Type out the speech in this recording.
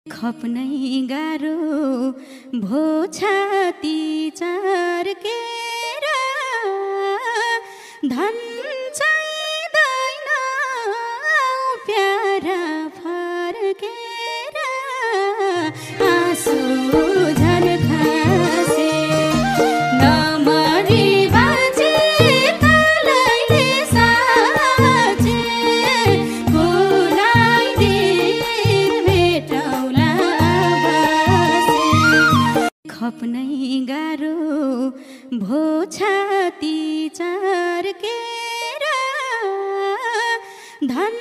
खप्नै गाह्रो भो छाती चर्केर धन चाहिँदैन प्यारा फर्केर आँसु झन् खसे नमरी बाँचे कालैले साँचे कुनै दिन भेटौँला बसे खप्नै गाह्रो भो छाती चर्केर धन